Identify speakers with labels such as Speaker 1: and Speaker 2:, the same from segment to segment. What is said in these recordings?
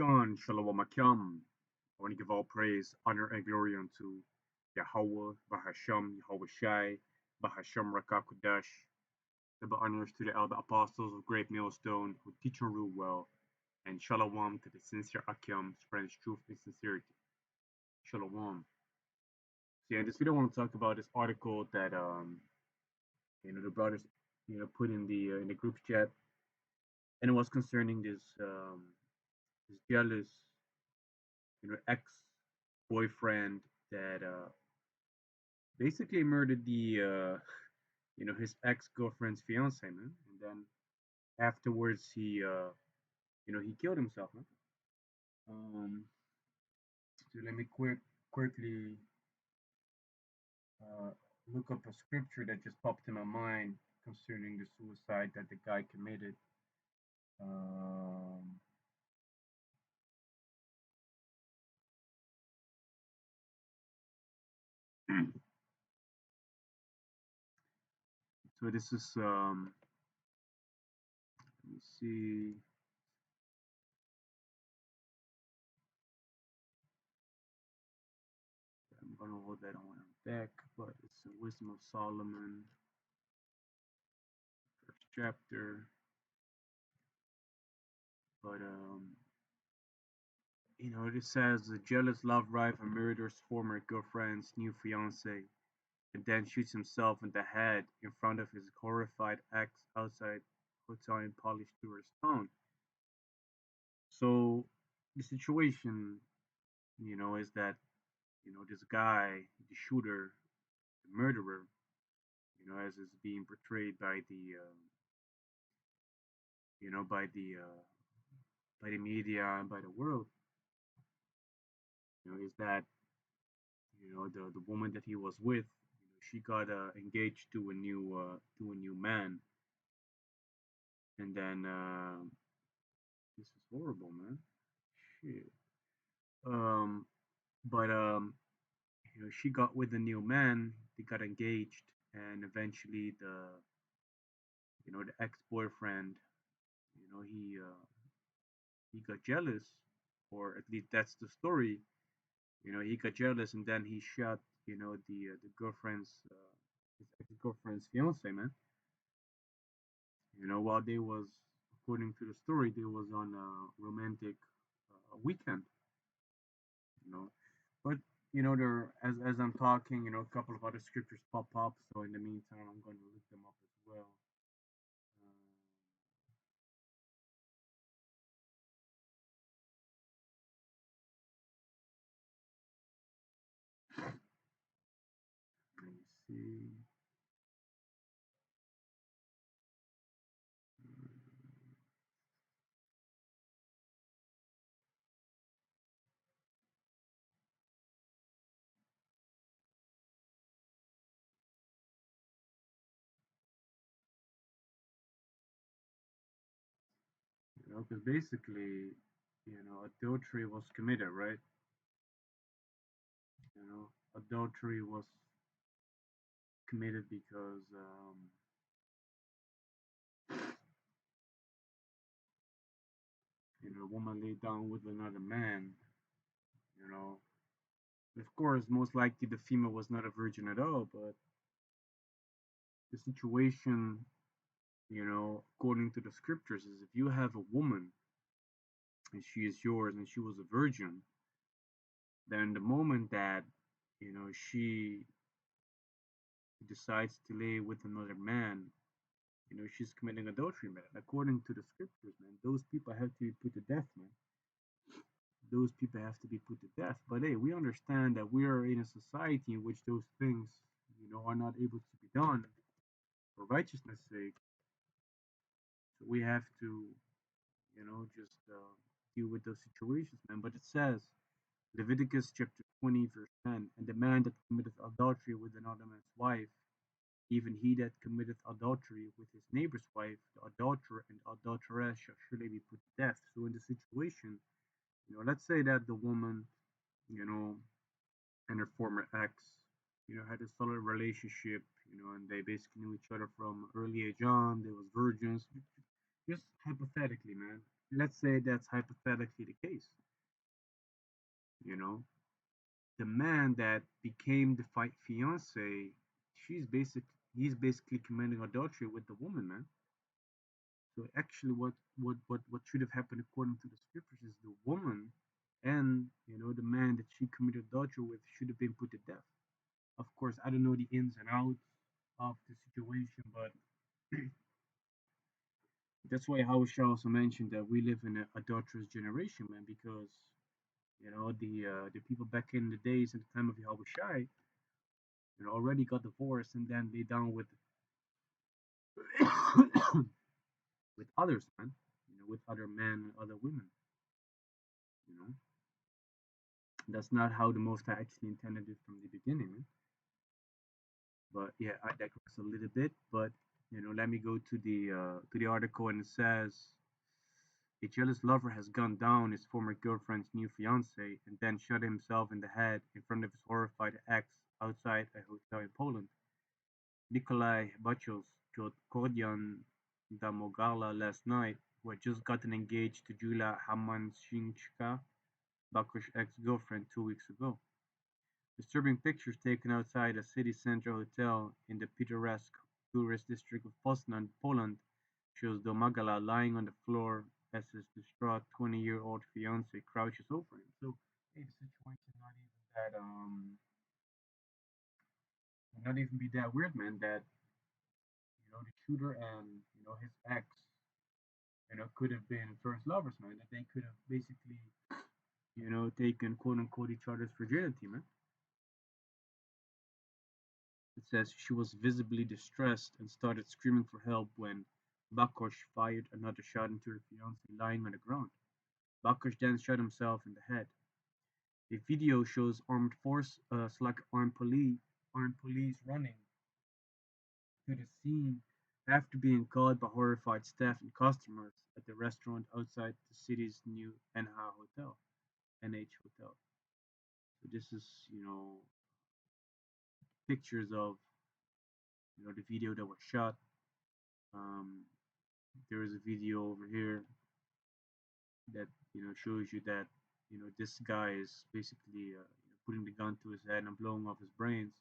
Speaker 1: Khan, Shalom Akim. I want to give all praise, honor, and glory unto Yahweh, Bahasham, Yahweh Shai, Bahasham Rakakudash. Double honors to the elder apostles of Great Millstone who teach and rule well, and Shalom to the sincere Akim, spreading truth and sincerity. Shalom. So, yeah, in this video, I want to talk about this article that the brothers put in the group chat, and it was concerning this jealous ex boyfriend that basically murdered the his ex girlfriend's fiance, man, and then afterwards he killed himself, man. Um, so let me quickly uh, look up a scripture that just popped in my mind concerning the suicide that the guy committed. Um, so this is let me see. I'm gonna hold that on back, but it's the Wisdom of Solomon, first chapter. But it says a jealous love rival murders former girlfriend's new fiance and then shoots himself in the head in front of his horrified ex outside hotel in polished tourist town. So the situation, is that this guy, the shooter, the murderer, as is being portrayed by the you know by the media and by the world, is that the woman that he was with, she got engaged to a new man, and then this is horrible, man. Shit. Um, but she got with a new man. They got engaged, and eventually the ex-boyfriend, he got jealous, or at least that's the story. He got jealous, and then he shot, the girlfriend's his ex-girlfriend's fiance, man. While they was, according to the story, they was on a romantic weekend, you know. But there, as I'm talking, a couple of other scriptures pop up. So in the meantime, I'm going to look them up as well. Let me see. Because basically, adultery was committed, right? Adultery was committed because a woman laid down with another man. You know, of course, most likely the female was not a virgin at all, but the situation, according to the scriptures, is if you have a woman and she is yours and she was a virgin, then the moment that she decides to lay with another man, she's committing adultery, man. According to the scriptures, man, those people have to be put to death, man. Those people have to be put to death. But hey, we understand that we are in a society in which those things, are not able to be done for righteousness' sake. So we have to, just deal with those situations, man. But it says, Leviticus chapter 20, verse 10, and the man that committeth adultery with another man's wife, even he that committeth adultery with his neighbor's wife, the adulterer and adulteress shall surely be put to death. So in the situation, let's say that the woman, you know, and her former ex, had a solid relationship, and they basically knew each other from early age on. They was virgins. Just hypothetically, man. let's say that's hypothetically the case. You know, the man that became the fiance, she's basic. He's basically committing adultery with the woman, man. So actually, what should have happened according to the scriptures is the woman and the man that she committed adultery with should have been put to death. Of course, I don't know the ins and outs of the situation, but that's why Hausa also mentioned that we live in an adulterous generation, man, because the people back in the days at the time of Yahweh Shai, already got divorced and then they down with with others, man, with other men and other women, you know. That's not how the Most High actually intended it from the beginning, man. But yeah, I digress a little bit. But let me go to the article, and it says a jealous lover has gunned down his former girlfriend's new fiance and then shot himself in the head in front of his horrified ex outside a hotel in Poland. Nikolai Bachos killed Kordian Damogala last night, who had just gotten engaged to Julia Hamanshinska, Bakush's ex-girlfriend, 2 weeks ago. Disturbing pictures taken outside a city center hotel in the picturesque tourist district of Poznan, Poland, shows Domagala lying on the floor as his distraught 20-year-old fiance crouches over him. So, hey, the situation not even be that weird, man. That the shooter and his ex, could have been first lovers, man. That they could have basically, taken quote unquote each other's virginity, man. It says she was visibly distressed and started screaming for help when Bakosh fired another shot into her fiance lying on the ground. Bakosh then shot himself in the head. A video shows armed police running to the scene after being called by horrified staff and customers at the restaurant outside the city's new NH hotel. So this is, pictures of the video that was shot. Um, there is a video over here that shows you that this guy is basically putting the gun to his head and blowing off his brains.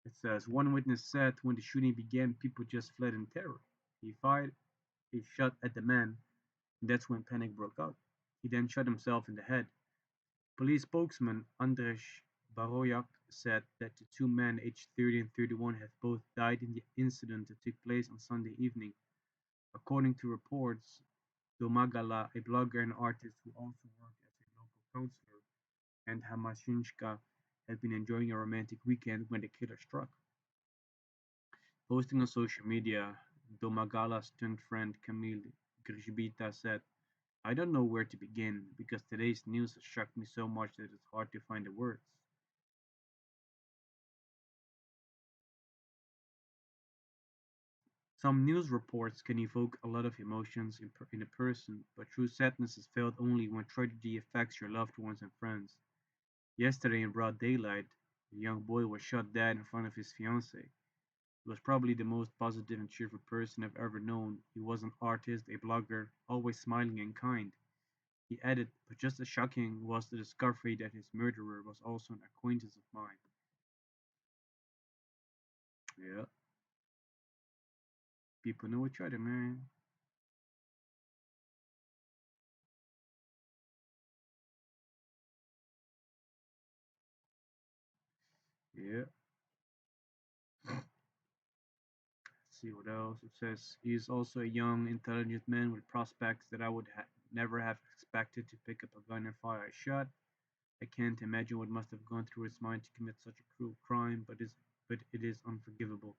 Speaker 1: It says one witness said when the shooting began, people just fled in terror. He fired a shot at the man, and that's when panic broke out. He then shot himself in the head. Police spokesman Andrzej Baroyak said that the two men, aged 30 and 31, have both died in the incident that took place on Sunday evening. According to reports, Domagala, a blogger and artist who also worked as a local counselor, and Hamashinska had been enjoying a romantic weekend when the killer struck. Posting on social media, Domagala's stunt friend Camille Grzbita said, I don't know where to begin because today's news has shocked me so much that it's hard to find the words. Some news reports can evoke a lot of emotions in a person, but true sadness is felt only when tragedy affects your loved ones and friends. Yesterday in broad daylight, a young boy was shot dead in front of his fiancée. He was probably the most positive and cheerful person I've ever known. He was an artist, a blogger, always smiling and kind. He added, but just as shocking was the discovery that his murderer was also an acquaintance of mine. Yeah, people know each other, man. Yeah. Let's see what else. It says he is also a young, intelligent man with prospects that I would never have expected to pick up a gun and fire a shot. I can't imagine what must have gone through his mind to commit such a cruel crime, but it is unforgivable.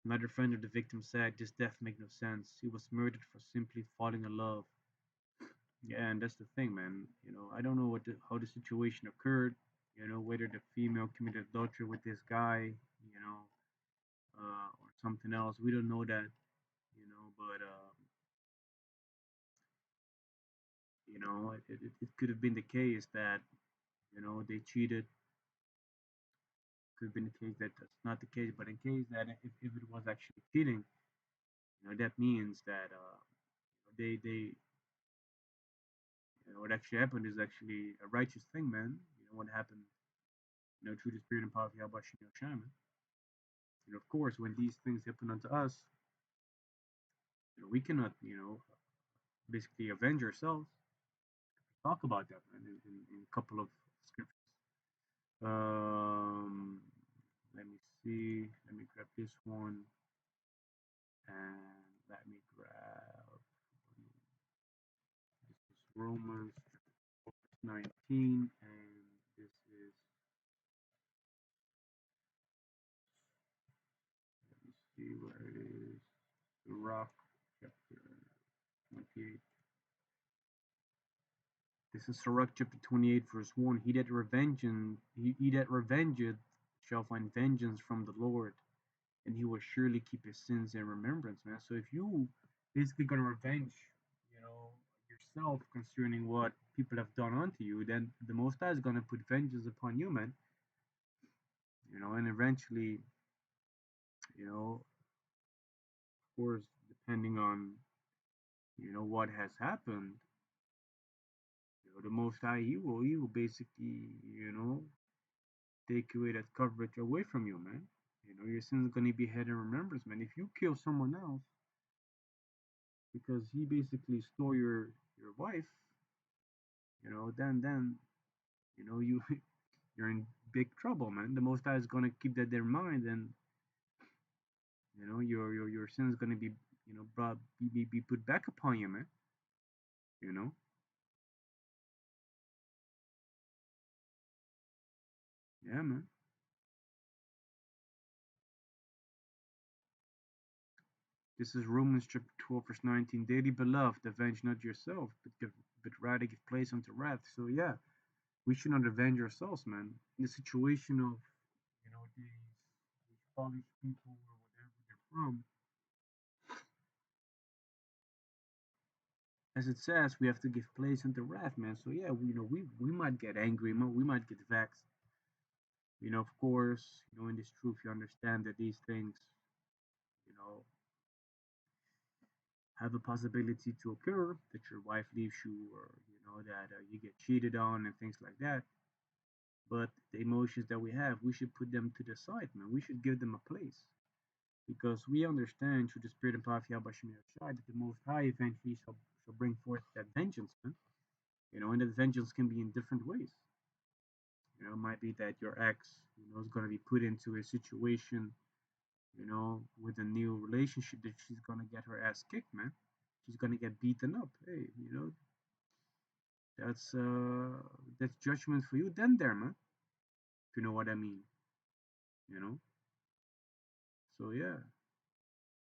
Speaker 1: Another friend of the victim said this death made no sense. He was murdered for simply falling in love. Yeah, and that's the thing, man. I don't know how the situation occurred. Whether the female committed adultery with this guy, or something else. We don't know that, but it could have been the case that they cheated. Could have been the case that that's not the case, but in case that if it was actually cheating, that means that. they what actually happened is actually a righteous thing, man. What happened, through the spirit and power of Yahweh Shaman. Of course, when these things happen unto us, we cannot, basically avenge ourselves. Talk about that, man, in a couple of scriptures. Um, let me see. Let me grab this one, and let me grab this is Romans 19, and this is let me see where it is. The Rock, chapter 28. This is Sirach chapter 28, verse 1. He that revengeth shall find vengeance from the Lord, and he will surely keep his sins in remembrance, man. So if you basically gonna revenge, you know, yourself concerning what people have done unto you, then the Most High is gonna put vengeance upon you, man. And eventually, of course, depending on what has happened, the Most High he will basically take away that coverage away from you, man. Your sin's gonna be held in remembrance, man. If you kill someone else because he basically stole your wife, then you you're in big trouble, man. The Most High is gonna keep that in mind, and your sin is gonna be brought be put back upon you, man. You know, yeah, man. This is Romans chapter 12, verse 19. Dearly beloved, avenge not yourself, but rather give place unto wrath. So yeah, we should not avenge ourselves, man. In the situation of these Polish people or whatever they're from, as it says, we have to give place unto wrath, man. So yeah, we might get angry, we might get vexed. Of course, in this truth, you understand that these things, you know, have a possibility to occur, that your wife leaves you, or that you get cheated on and things like that. But the emotions that we have, we should put them to the side, man. We should give them a place, because we understand through the spirit and power of Yahweh Shem Yahushua that the Most High eventually shall bring forth that vengeance, man. And that vengeance can be in different ways. It might be that your ex, is going to be put into a situation, with a new relationship, that she's going to get her ass kicked, man. She's going to get beaten up. Hey, that's that's judgment for you then there, man. If you know what I mean, you know. So yeah,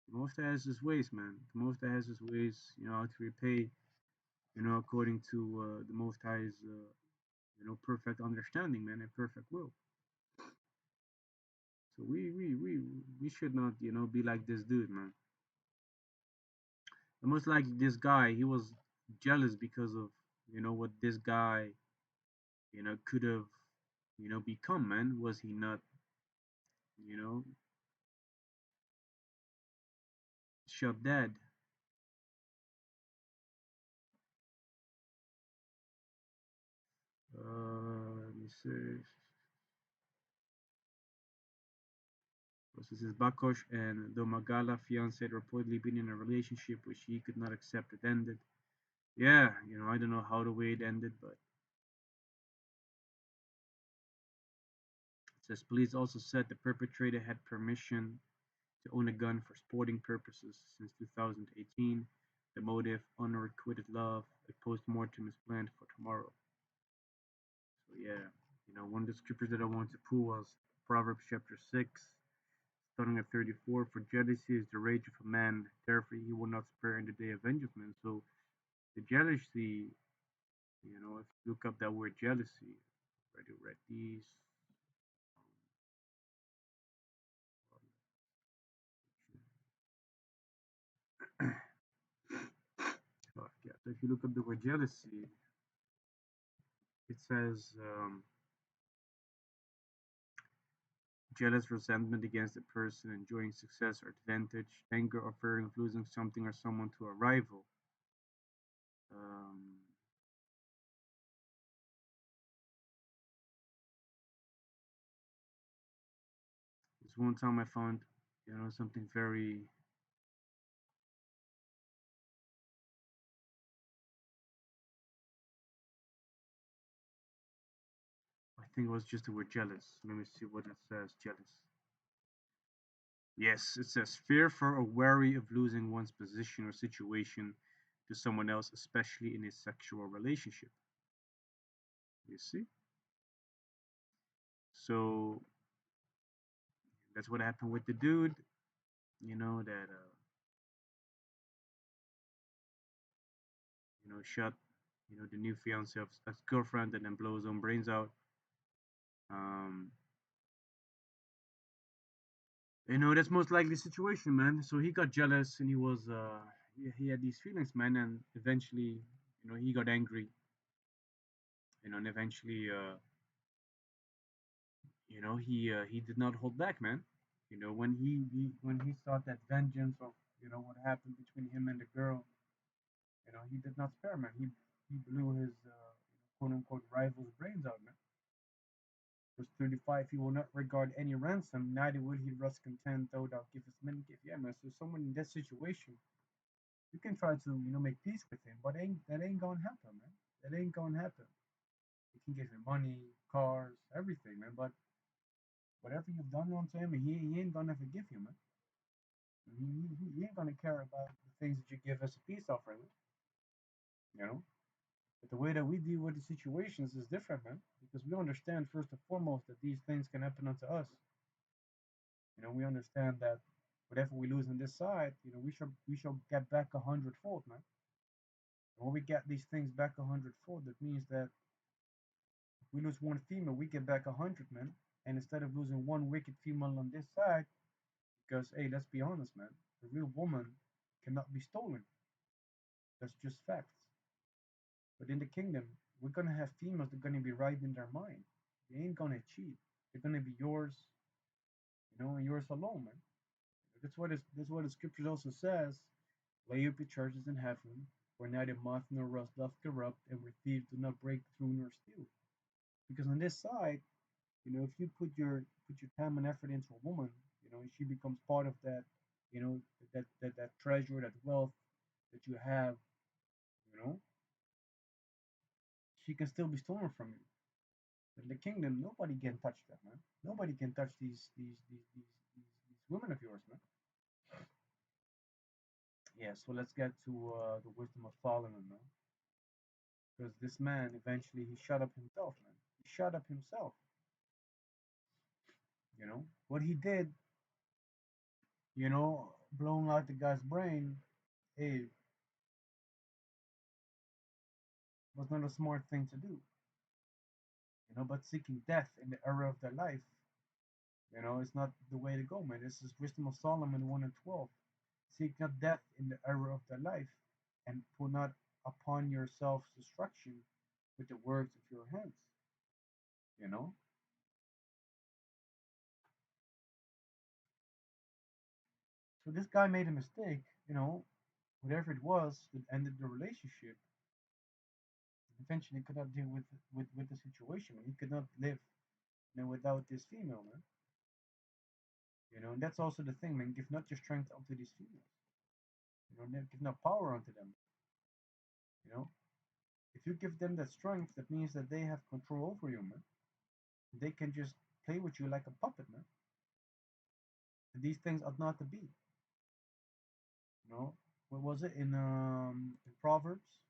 Speaker 1: the Most High has his ways, man. The Most High has his ways, to repay, according to the Most High's, perfect understanding, man, and perfect will. So we should not, be like this dude, man. And most likely this guy, he was jealous because of, what this guy, could have, become, man. Was he not, you know, shot dead? Let me see. This is Bakosh and Domagala fiance had reportedly been in a relationship which he could not accept. It ended. Yeah, I don't know how the way it ended, but it says police also said the perpetrator had permission to own a gun for sporting purposes since 2018. The motive, unrequited love. A post-mortem is planned for tomorrow. So yeah, one of the scriptures that I wanted to pull was Proverbs chapter 6, starting at 34. For jealousy is the rage of a man, therefore he will not spare in the day of vengeance. So the jealousy, if you look up that word jealousy, I already read these. Yeah, so if you look up the word jealousy, it says jealous resentment against a person enjoying success or advantage, anger or fear of losing something or someone to a rival. This one time I found, something very, I think it was just the word jealous. Let me see what it says, jealous. Yes, it says fear for or worry of losing one's position or situation to someone else, especially in a sexual relationship. You see? So that's what happened with the dude, that, shot, the new fiance of his girlfriend and then blow his own brains out. Um, that's most likely the situation, man. So he got jealous and he had these feelings, man, and eventually, he got angry, and eventually, he did not hold back, man. When he sought that vengeance of, what happened between him and the girl, he did not spare, man. He blew his, quote unquote rival's brains out, man. Verse 35, he will not regard any ransom, neither will he rest content, though thou givest many gift. Yeah, man. So someone in that situation, you can try to, make peace with him, but that ain't gonna happen, man. That ain't gonna happen. He can give you money, cars, everything, man. But whatever you've done onto him, he ain't gonna forgive you, man. He ain't gonna care about the things that you give as a peace offering, you know. But the way that we deal with the situations is different, man, because we understand first and foremost that these things can happen unto us. We understand that whatever we lose on this side, we shall get back a hundredfold, man. And when we get these things back a hundredfold, that means that if we lose one female, we get back 100, man. And instead of losing one wicked female on this side, because hey, let's be honest, man, the real woman cannot be stolen. That's just facts. But in the kingdom, we're gonna have females that are gonna be right in their mind. They ain't gonna cheat. They're gonna be yours, and yours alone, man. That's what the scriptures also says. Lay up your treasures in heaven, where neither moth nor rust doth corrupt, and where thieves do not break through nor steal. Because on this side, if you put your time and effort into a woman, she becomes part of that, you know, that treasure, that wealth that you have, you know, she can still be stolen from you. But in the kingdom, nobody can touch that, man. Nobody can touch these women of yours, man. Yeah, so let's get to the wisdom of Solomon, man. Because this man eventually he shut up himself, man. He shut up himself. What he did, blowing out the guy's brain, it was not a smart thing to do. But seeking death in the era of their life, it's not the way to go, man. This is Wisdom of Solomon 1 and 12. Seek not death in the era of their life, and put not upon yourselves destruction with the words of your hands. You know? So this guy made a mistake, whatever it was that ended the relationship, eventually could not deal with the situation. He could not live, without this female, man. And that's also the thing, man. Give not your strength unto these females. Give not power unto them. You know, if you give them that strength, that means that they have control over you, man. They can just play with you like a puppet, man. And these things ought not to be. What was it in Proverbs?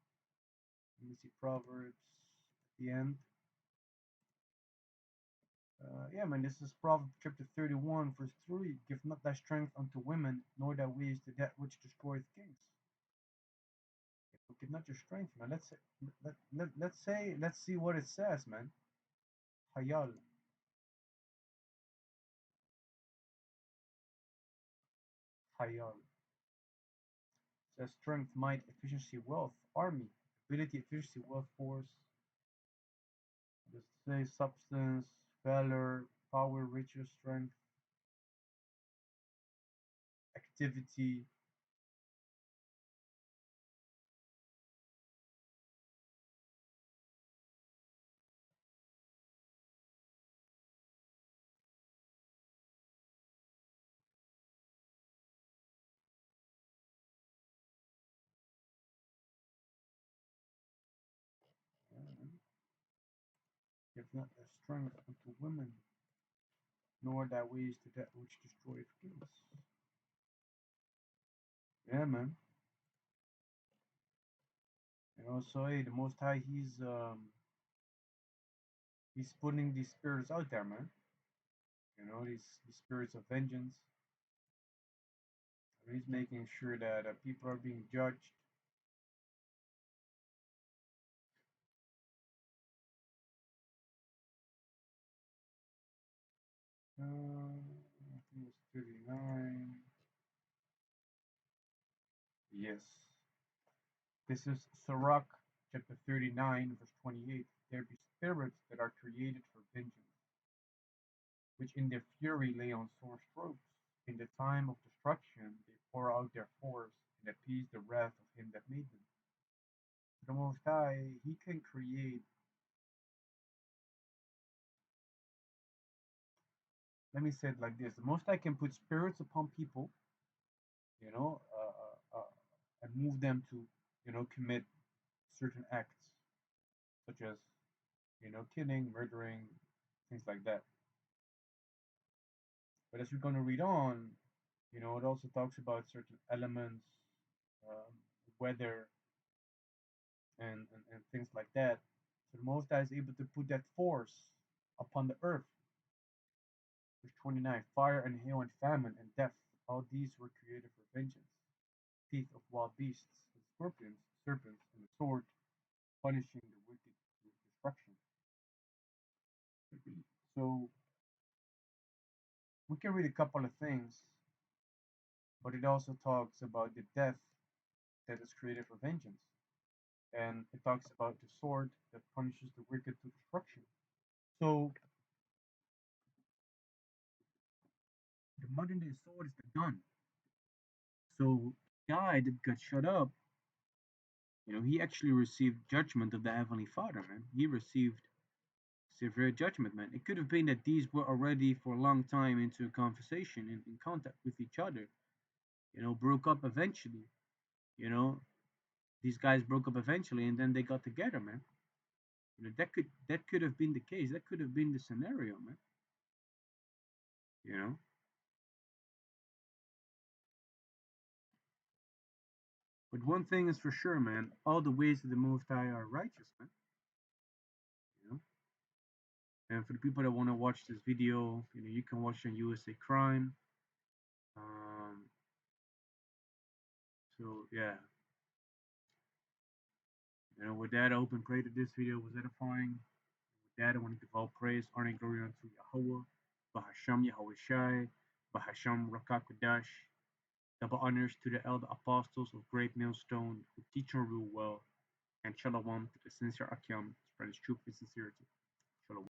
Speaker 1: Let me see Proverbs at the end. Yeah, man, this is Proverbs chapter 31, verse 3. Give not thy strength unto women, nor thy ways to that which destroyeth kings. Give not your strength, man. Let's see what it says, man. Hayal, Hayal. Says strength, might, efficiency, wealth, army, ability, efficiency, wealth, force. Just say substance, valor, power, riches, strength, activity. not that strength unto women, nor that ways to that which destroyeth kings. Yeah, man. And also, hey, the Most High, he's putting these spirits out there, man. These spirits of vengeance. And he's making sure that people are being judged. I think it's 39. Yes. This is Sirach chapter 39, verse 28. There be spirits that are created for vengeance, which in their fury lay on sore strokes. In the time of destruction they pour out their force and appease the wrath of him that made them. The Most High, he can create. Let me say it like this: the Most High can put spirits upon people, you know, and move them to, commit certain acts, such as, killing, murdering, things like that. But as we're going to read on, it also talks about certain elements, um, weather, and things like that. So the Most High is able to put that force upon the earth. Verse 29, fire and hail and famine and death, all these were created for vengeance. Teeth of wild beasts, and scorpions, serpents, and the sword, punishing the wicked with destruction. So we can read a couple of things, but it also talks about the death that is created for vengeance. And it talks about the sword that punishes the wicked to destruction. So the modern day sword is the gun. So the guy that got shut up, he actually received judgment of the Heavenly Father, man. He received severe judgment, man. It could have been that these were already for a long time into a conversation and in contact with each other, broke up eventually, you know. These guys broke up eventually and then they got together, man. That could have been the case. That could have been the scenario, man. You know. But one thing is for sure, man, all the ways of the Most High are righteous, man. You know. And for the people that want to watch this video, you can watch on USA Crime. Um, so yeah, with that, I hope and pray that this video was edifying. With that, I want to give all praise, honor, and glory unto Yahweh, Bahasham Yahweh Shai, Bahasham Rakakwadash. Double honors to the elder apostles of Great Millstone who teach and rule well, and shalom to the sincere Akim, spread his truth and sincerity. Shalom.